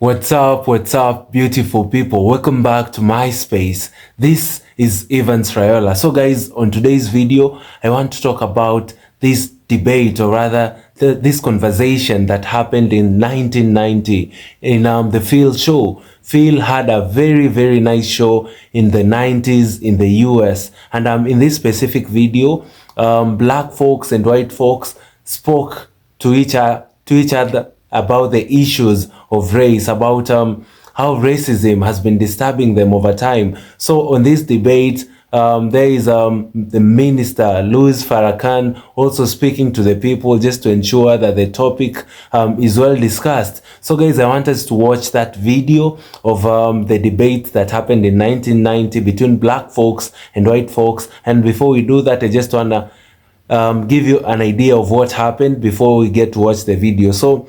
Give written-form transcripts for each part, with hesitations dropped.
What's up, beautiful people? Welcome back to my space. This is Evans Rayola. So guys, on today's video, I want to talk about this debate, or rather this conversation that happened in 1990 in the Phil show. Phil had a very nice show in the 90s in the US, and in this specific video, black folks and white folks spoke to each other about the issues of race, about how racism has been disturbing them over time. So on this debate, there is the minister, Louis Farrakhan, also speaking to the people just to ensure that the topic is well discussed. So guys, I want us to watch that video of the debate that happened in 1990 between black folks and white folks. And before we do that, I just want to give you an idea of what happened before we get to watch the video. So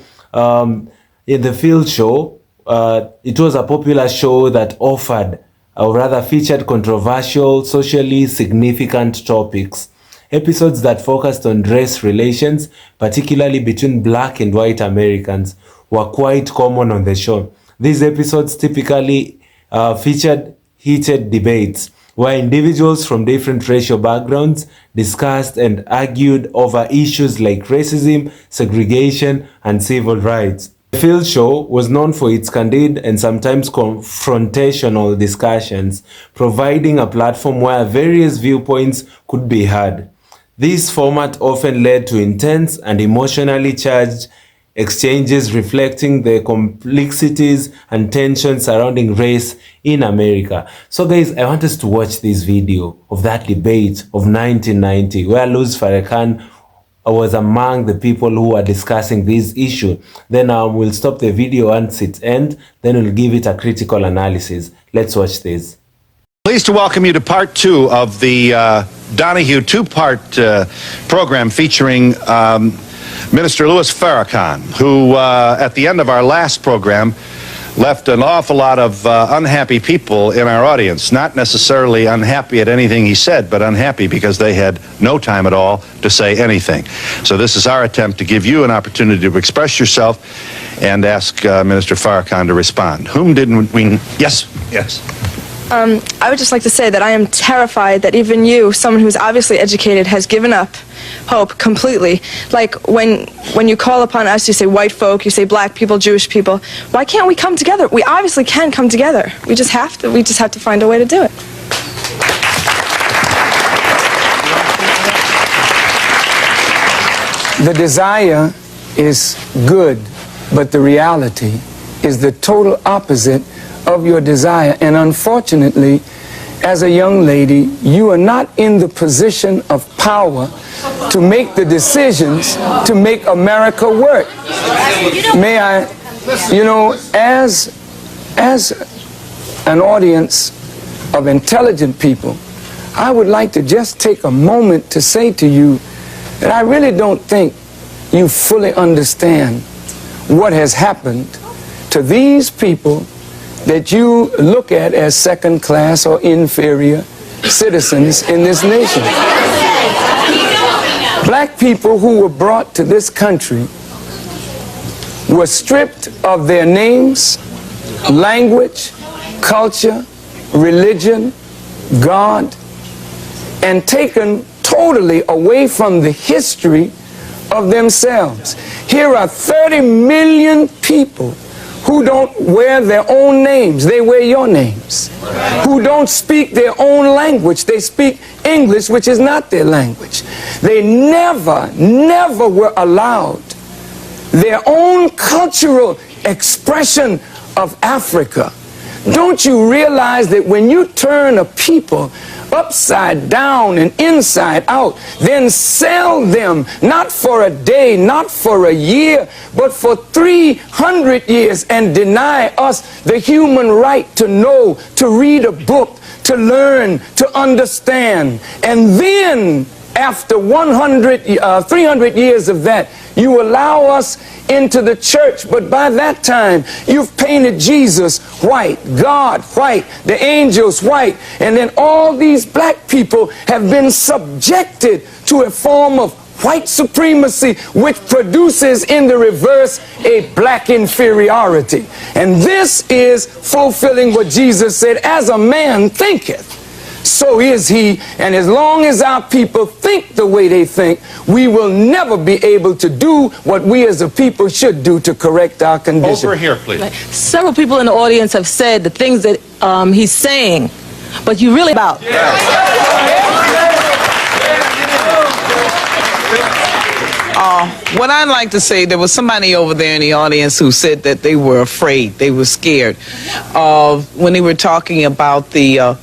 in the Field show, it was a popular show that offered, or rather featured, controversial, socially significant topics. Episodes that focused on race relations, particularly between black and white Americans, were quite common on the show. These episodes typically featured heated debates, where individuals from different racial backgrounds discussed and argued over issues like racism, segregation, and civil rights. The Field show was known for its candid and sometimes confrontational discussions, providing a platform where various viewpoints could be heard. This format often led to intense and emotionally charged exchanges reflecting the complexities and tensions surrounding race in America. So guys, I want us to watch this video of that debate of 1990 where Louis Farrakhan was among the people who are discussing this issue. Then we'll stop the video once it ends, then we'll give it a critical analysis. Let's watch this. Pleased to welcome you to part two of the Donahue two-part program featuring Minister Louis Farrakhan, who at the end of our last program left an awful lot of unhappy people in our audience, not necessarily unhappy at anything he said, but unhappy because they had no time at all to say anything. So this is our attempt to give you an opportunity to express yourself and ask Minister Farrakhan to respond. Whom didn't we... Yes? I would just like to say that I am terrified that even you, someone who's obviously educated, has given up hope completely. Like when you call upon us, you say white folk, you say black people, Jewish people. Why can't we come together? We obviously can come together. We just have to. We just have to find a way to do it. The desire is good, but the reality is the total opposite of your desire. And unfortunately, as a young lady, you are not in the position of power to make the decisions to make America work. May I, as an audience of intelligent people, I would like to just take a moment to say to you that I really don't think you fully understand what has happened to these people that you look at as second class or inferior citizens in this nation. Black people who were brought to this country were stripped of their names, language, culture, religion, God, and taken totally away from the history of themselves. Here are 30 million people who don't wear their own names, they wear your names. Who don't speak their own language, they speak English, which is not their language. They never were allowed their own cultural expression of Africa. Don't you realize that when you turn a people upside down and inside out, then sell them not for a day, not for a year, but for 300 years, and deny us the human right to know, to read a book, to learn, to understand, and then after 300 years of that, you allow us into the church, but by that time, you've painted Jesus white, God white, the angels white, and then all these black people have been subjected to a form of white supremacy, which produces in the reverse a black inferiority. And this is fulfilling what Jesus said, as a man thinketh, so is he. And as long as our people think the way they think, we will never be able to do what we as a people should do to correct our condition. Over here, please. Several people in the audience have said the things that he's saying, but you really about. What I'd like to say, there was somebody over there in the audience who said that they were afraid, they were scared when they were talking about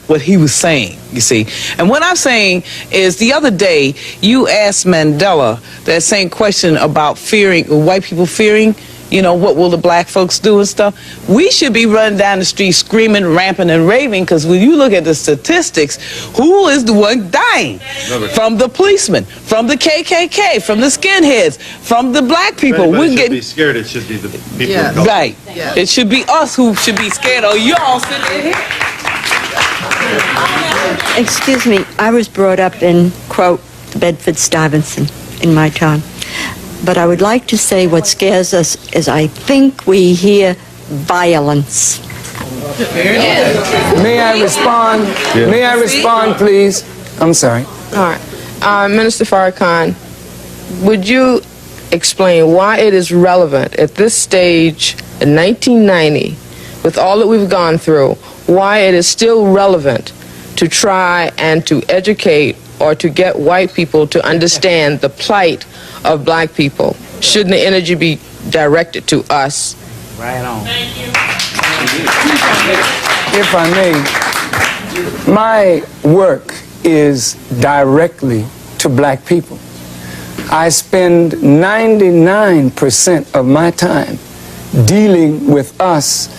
what he was saying, you see. And what I'm saying is, the other day you asked Mandela that same question about fearing, white people fearing, you know, what will the black folks do and stuff. We should be running down the street screaming, ramping, and raving, because when you look at the statistics, who is the one dying? From the policemen, from the KKK, from the skinheads, from the black people. We're getting be scared. It should be the people. Yeah. Right. Yeah. It should be us who should be scared, or y'all sitting here. Excuse me, I was brought up in, quote, Bedford-Stuyvesant in my time. But I would like to say what scares us is I think we hear violence. May I respond? Yeah. May I respond, please? I'm sorry. All right. Minister Farrakhan, would you explain why it is relevant at this stage in 1990, with all that we've gone through, why it is still relevant to try and to educate or to get white people to understand the plight of black people? Shouldn't the energy be directed to us? Right on. Thank you. If I may, my work is directly to black people. I spend 99% of my time dealing with us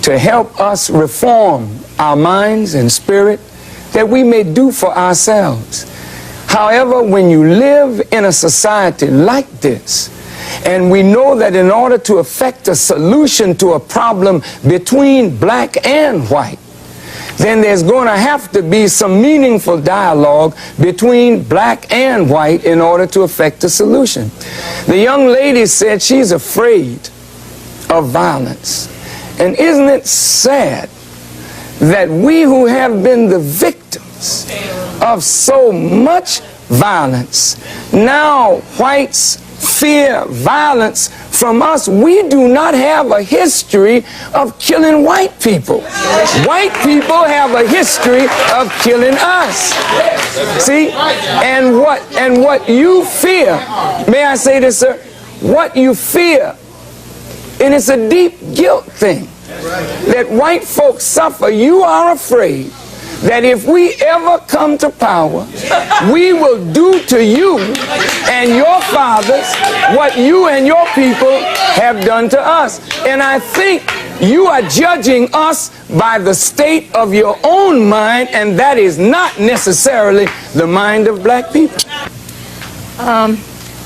to help us reform our minds and spirit that we may do for ourselves. However, when you live in a society like this, and we know that in order to effect a solution to a problem between black and white, then there's going to have to be some meaningful dialogue between black and white in order to effect a solution. The young lady said she's afraid of violence. And isn't it sad that we who have been the victims of so much violence, now whites fear violence from us? We do not have a history of killing white people. White people have a history of killing us. See? And what you fear, may I say this, sir? What you fear, and it's a deep guilt thing, that white folks suffer. You are afraid that if we ever come to power, we will do to you and your fathers what you and your people have done to us. And I think you are judging us by the state of your own mind, and that is not necessarily the mind of black people.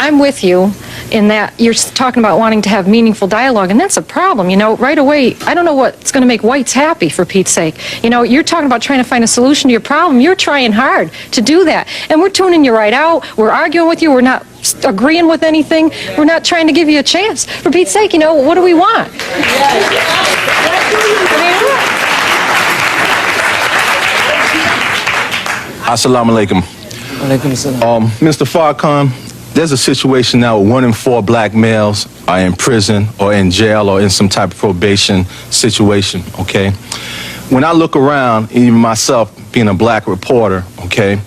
I'm with you in that you're talking about wanting to have meaningful dialogue, and that's a problem. You know, right away, I don't know what's going to make whites happy, for Pete's sake. You know, you're talking about trying to find a solution to your problem. You're trying hard to do that, and we're tuning you right out. We're arguing with you. We're not agreeing with anything. We're not trying to give you a chance. For Pete's sake, you know, what do we want? Assalamu alaikum. Mr. Farrakhan, there's a situation now where 1 in 4 black males are in prison or in jail or in some type of probation situation, okay? When I look around, even myself being a black reporter, okay,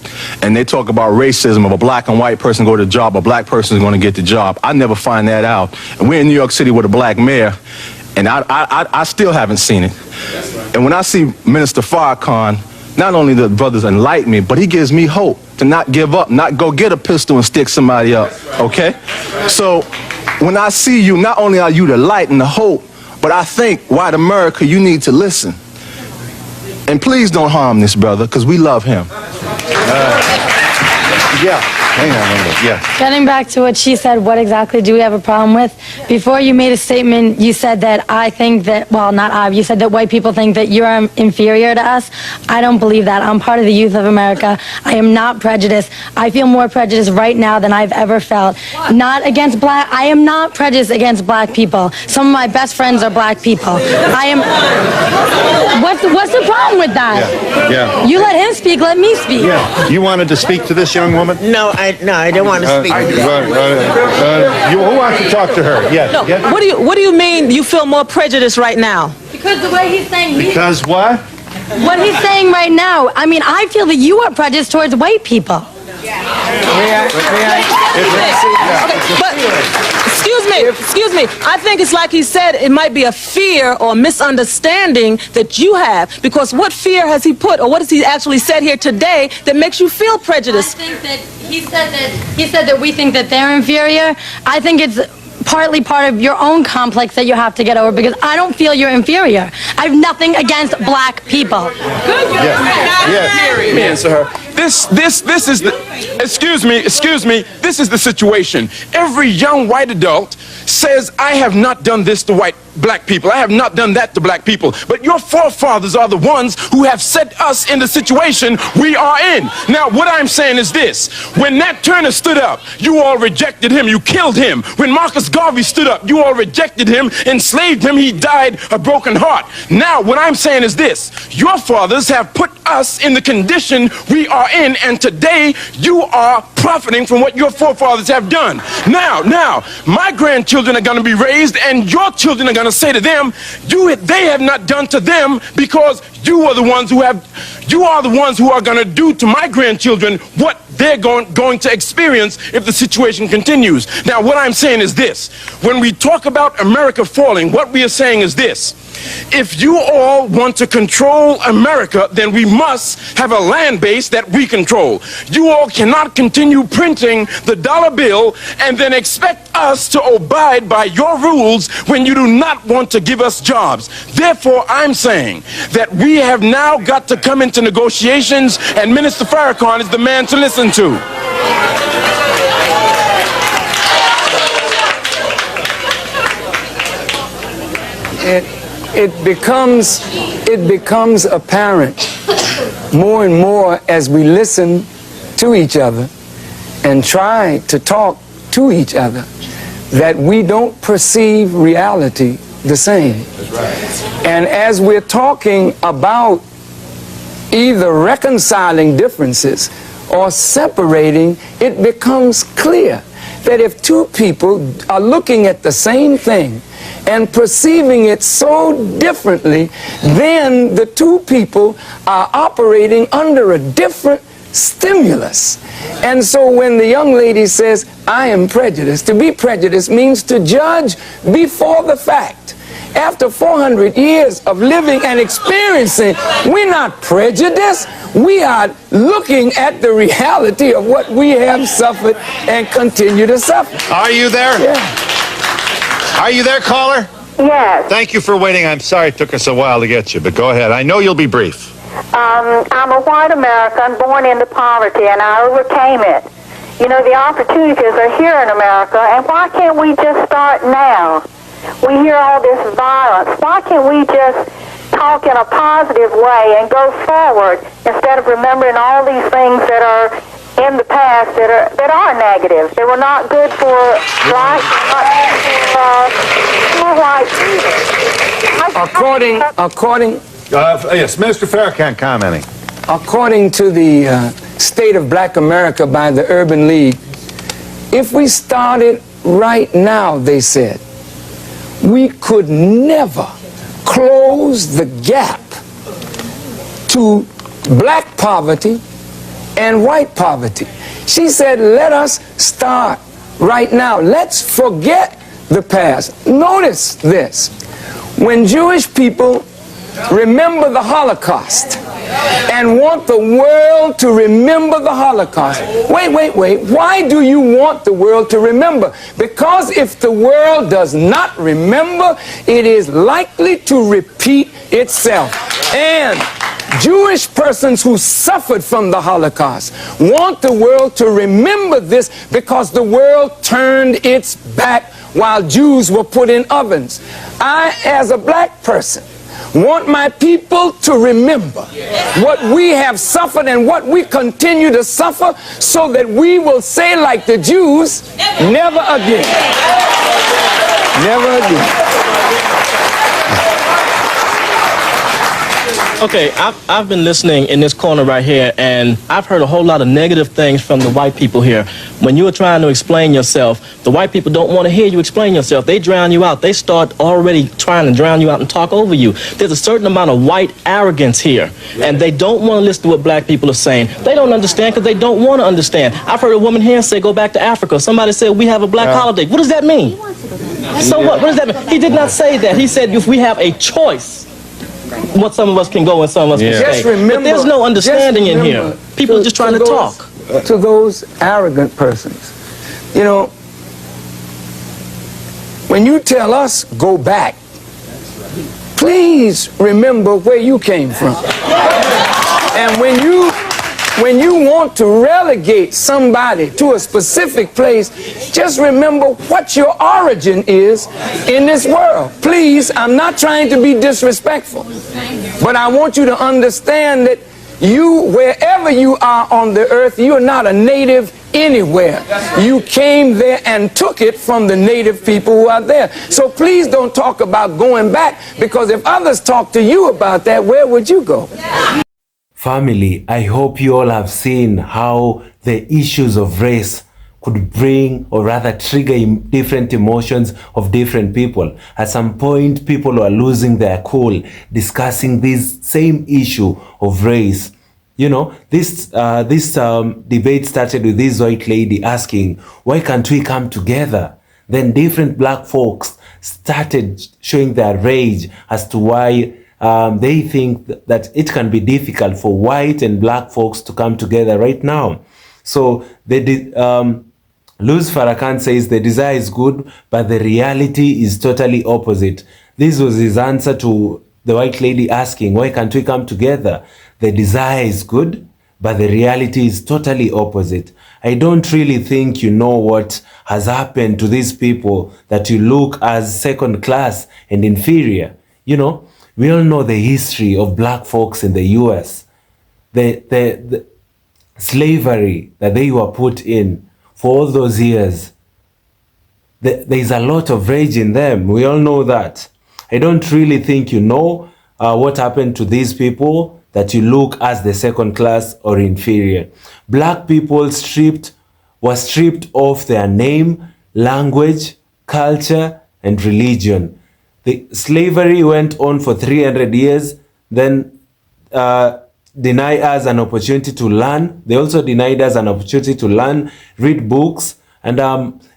and they talk about racism, of a black and white person go to the job, a black person is going to get the job, I never find that out. And we're in New York City with a black mayor, and I still haven't seen it. And when I see Minister Farrakhan, not only the brothers enlighten me, but he gives me hope to not give up, not go get a pistol and stick somebody up, okay? So when I see you, not only are you the light and the hope, but I think, white America, you need to listen. And please don't harm this brother, because we love him. Yeah. Hang on a minute. Yes. Getting back to what she said, what exactly do we have a problem with? Before you made a statement, you said that I think that, well, not I, you said that white people think that you're inferior to us. I don't believe that. I'm part of the youth of America. I am not prejudiced. I feel more prejudiced right now than I've ever felt. Not against black, I am not prejudiced against black people. Some of my best friends are black people. I am, what's the problem with that? Yeah. You let him speak, let me speak. Yeah. You wanted to speak to this young woman? No, I don't want to speak. Who wants to talk to her? Yes. No. Yes. What do you mean you feel more prejudice right now? Because the way he's saying Because what? what he's saying right now, I mean, I feel that you are prejudiced towards white people. But excuse me. I think it's like he said, it might be a fear or misunderstanding that you have, because what fear has he put, or what has he actually said here today that makes you feel prejudiced? I think that he said that we think that they're inferior. I think it's partly part of your own complex that you have to get over, because I don't feel you're inferior. I have nothing against black people. Let me answer her. This is the, excuse me, this is the situation. Every young white adult says, I have not done this to black people. I have not done that to black people. But your forefathers are the ones who have set us in the situation we are in. Now, what I'm saying is this. When Nat Turner stood up, you all rejected him. You killed him. When Marcus Garvey stood up, you all rejected him, enslaved him. He died a broken heart. Now, what I'm saying is this. Your fathers have put us in the condition we are in, and today you are profiting from what your forefathers have done. Now, my grandchildren are going to be raised, and your children are going to say to them, they have not done to them, because you are the ones who are going to do to my grandchildren what they're going to experience if the situation continues. Now, what I'm saying is this. When we talk about America falling, what we are saying is this. If you all want to control America, then we must have a land base that we control. You all cannot continue printing the dollar bill and then expect us to abide by your rules when you do not want to give us jobs. Therefore, I'm saying that we have now got to come into negotiations, and Minister Farrakhan is the man to listen to. It becomes apparent more and more as we listen to each other and try to talk to each other that we don't perceive reality the same. That's right. And as we're talking about either reconciling differences or separating, it becomes clear that if two people are looking at the same thing and perceiving it so differently, then the two people are operating under a different stimulus. And so when the young lady says, I am prejudiced, to be prejudiced means to judge before the fact. After 400 years of living and experiencing, we're not prejudiced. We are looking at the reality of what we have suffered and continue to suffer. Are you there? Yeah. Are you there, caller? Yes. Thank you for waiting. I'm sorry it took us a while to get you, but go ahead. I know you'll be brief. I'm a white American born into poverty, and I overcame it. You know, the opportunities are here in America, and why can't we just start now? We hear all this violence. Why can't we just talk in a positive way and go forward instead of remembering all these things that are in the past that are negative? They were not good for blacks, not good for white people. Yes, Minister Farrakhan commenting. According to the State of Black America by the Urban League, if we started right now, they said, we could never close the gap to black poverty and white poverty. She said, let us start right now. Let's forget the past. Notice this. When Jewish people remember the Holocaust and want the world to remember the Holocaust. Wait. Why do you want the world to remember? Because if the world does not remember, it is likely to repeat itself. And Jewish persons who suffered from the Holocaust want the world to remember this because the world turned its back while Jews were put in ovens. I, as a black person, want my people to remember what we have suffered and what we continue to suffer so that we will say like the Jews, never again. Never again. Okay, I've been listening in this corner right here, and I've heard a whole lot of negative things from the white people here. When you were trying to explain yourself, the white people don't want to hear you explain yourself. They drown you out. They start already trying to drown you out and talk over you. There's a certain amount of white arrogance here, and they don't want to listen to what black people are saying. They don't understand because they don't want to understand. I've heard a woman here say, go back to Africa. Somebody said, we have a black holiday. What does that mean? So what? What does that mean? He did not say that. He said, if we have a choice, what some of us can go and some of us can stay. But there's no understanding in here. People are just trying to talk. To those arrogant persons, you know, when you tell us go back, please remember where you came from. And when you want to relegate somebody to a specific place, just remember what your origin is in this world. Please, I'm not trying to be disrespectful, but I want you to understand that you, wherever you are on the earth, you are not a native anywhere. You came there and took it from the native people who are there. So please don't talk about going back, because if others talk to you about that, where would you go? Family, I hope you all have seen how the issues of race could bring, or rather trigger, different emotions of different people. At some point, people are losing their cool discussing this same issue of race. You know, this debate started with this white lady asking, why can't we come together? Then different black folks started showing their rage as to why they think that it can be difficult for white and black folks to come together right now. So Louis Farrakhan says the desire is good, but the reality is totally opposite. This was his answer to the white lady asking, why can't we come together? The desire is good, but the reality is totally opposite. I don't really think you know what has happened to these people that you look as second class and inferior. You know, we all know the history of black folks in the US. The slavery that they were put in for all those years. There's a lot of rage in them. We all know that. I don't really think you know what happened to these people that you look as the second class or inferior. Black people were stripped of their name, language, culture, and religion. The slavery went on for 300 years, then deny us an opportunity to learn. They also denied us an opportunity to learn, read books, and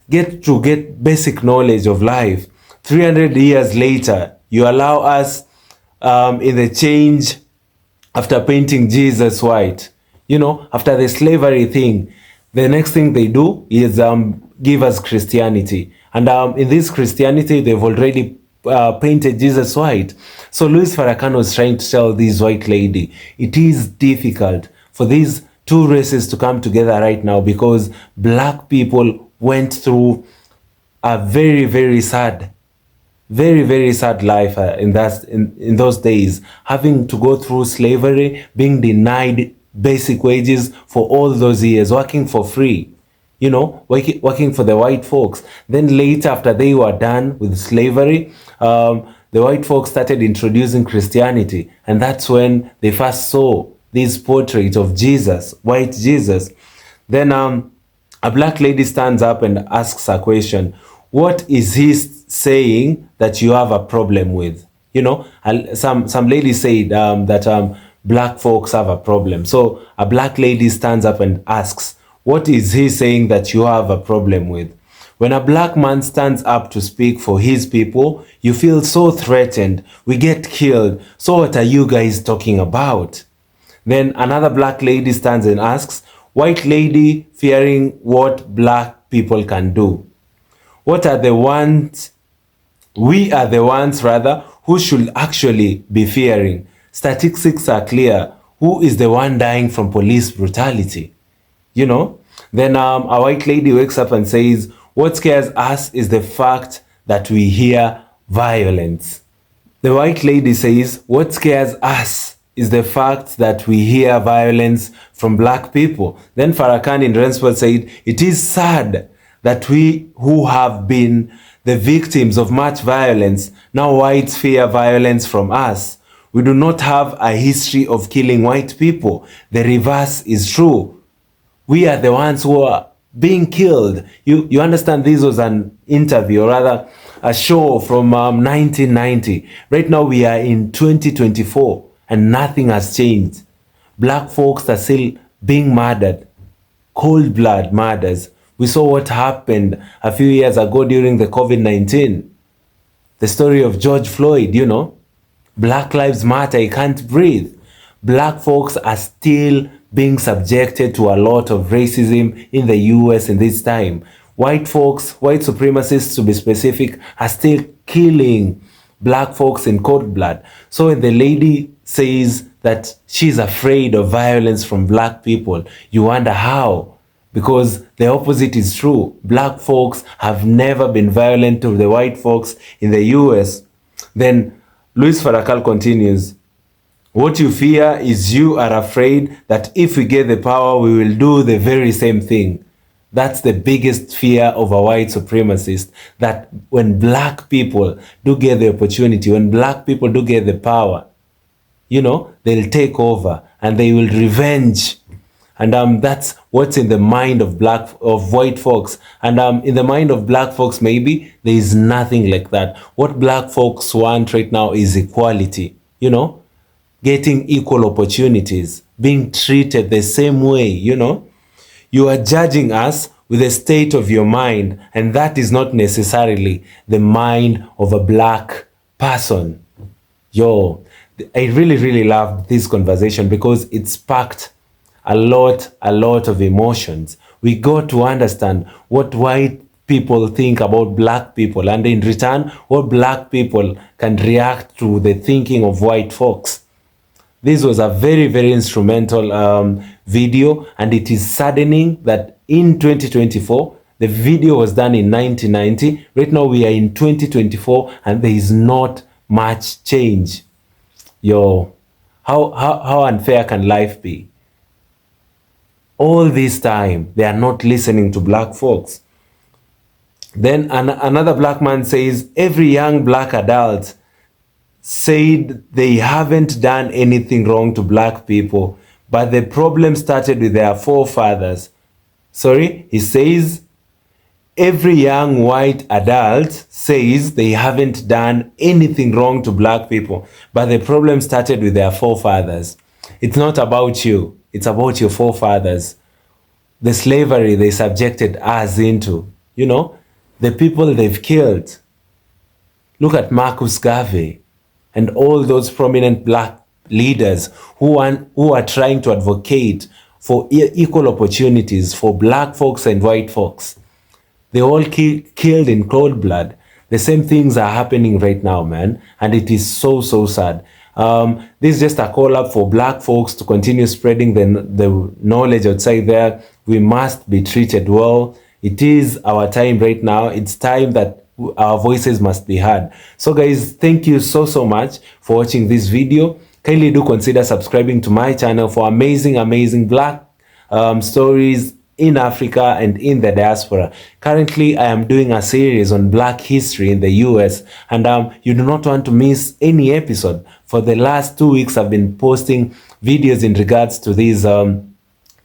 get basic knowledge of life. 300 years later, you allow us in the change after painting Jesus white. You know, after the slavery thing, the next thing they do is give us Christianity. And in this Christianity, they've already painted Jesus white. So Louis Farrakhan was trying to tell this white lady, it is difficult for these two races to come together right now, because black people went through a very, very sad life in those days, having to go through slavery, being denied basic wages for all those years, working for free, you know, working for the white folks. Then later, after they were done with slavery, the white folks started introducing Christianity, and that's when they first saw this portrait of Jesus, white Jesus. Then a black lady stands up and asks a question. What is he saying that you have a problem with? You know, some lady said that black folks have a problem. So a black lady stands up and asks, what is he saying that you have a problem with? When a black man stands up to speak for his people, you feel so threatened. We get killed. So what are you guys talking about? Then another black lady stands and asks, white lady fearing what black people can do. What are the ones, we are the ones rather, who should actually be fearing. Statistics are clear. Who is the one dying from police brutality? You know? Then a white lady wakes up and says, what scares us is the fact that we hear violence. The white lady says, what scares us is the fact that we hear violence from black people. Then Farrakhan in response said, it is sad that we who have been the victims of much violence, now whites fear violence from us. We do not have a history of killing white people. The reverse is true. We are the ones who are being killed. You understand, this was an interview, or rather a show from 1990. Right now we are in 2024 and nothing has changed. Black folks are still being murdered. Cold blood murders. We saw what happened a few years ago during the COVID-19. The story of George Floyd, you know. Black Lives Matter, I can't breathe. Black folks are still being subjected to a lot of racism in the US in this time. White folks, white supremacists to be specific, are still killing black folks in cold blood. So when the lady says that she's afraid of violence from black people, you wonder how. Because the opposite is true. Black folks have never been violent to the white folks in the US. Then Louis Farrakhan continues, what you fear is you are afraid that if we get the power, we will do the very same thing. That's the biggest fear of a white supremacist, that when black people do get the opportunity, when black people do get the power, you know, they'll take over and they will revenge. And that's what's in the mind of white folks. And in the mind of black folks, maybe there is nothing like that. What black folks want right now is equality, you know, getting equal opportunities, being treated the same way, you know. You are judging us with the state of your mind, and that is not necessarily the mind of a black person. Yo, I really loved this conversation because it sparked a lot of emotions. We got to understand what white people think about black people, and in return, what black people can react to the thinking of white folks. This was a very instrumental video, and it is saddening that in 2024, the video was done in 1990. Right now we are in 2024 and there is not much change. Yo, how unfair can life be? All this time, they are not listening to black folks. Then another black man says, every young black adult said they haven't done anything wrong to black people, but the problem started with their forefathers. Sorry, he says, every young white adult says they haven't done anything wrong to black people, but the problem started with their forefathers. It's not about you, it's about your forefathers. The slavery they subjected us into, you know, the people they've killed. Look at Marcus Garvey and all those prominent black leaders who are trying to advocate for equal opportunities for black folks and white folks. They all killed in cold blood. The same things are happening right now, man. And it is so sad. This is just a call up for black folks to continue spreading the knowledge outside there. We must be treated well. It is our time right now. It's time that our voices must be heard. So guys, thank you so much for watching this video. Kindly do consider subscribing to my channel for amazing black stories in Africa and in the diaspora. Currently, I am doing a series on black history in the US, and you do not want to miss any episode. For the last 2 weeks, I've been posting videos in regards to these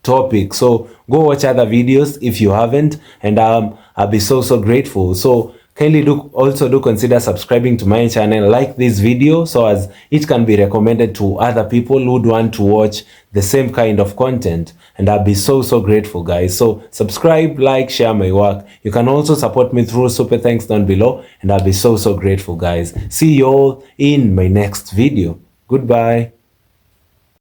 topics. So go watch other videos if you haven't, and I'll be so grateful. So kindly also do consider subscribing to my channel, like this video so as it can be recommended to other people who would want to watch the same kind of content, and I'll be so grateful, guys. So subscribe, like, share my work. You can also support me through super thanks down below, and I'll be so grateful, guys. See you all in my next video. Goodbye.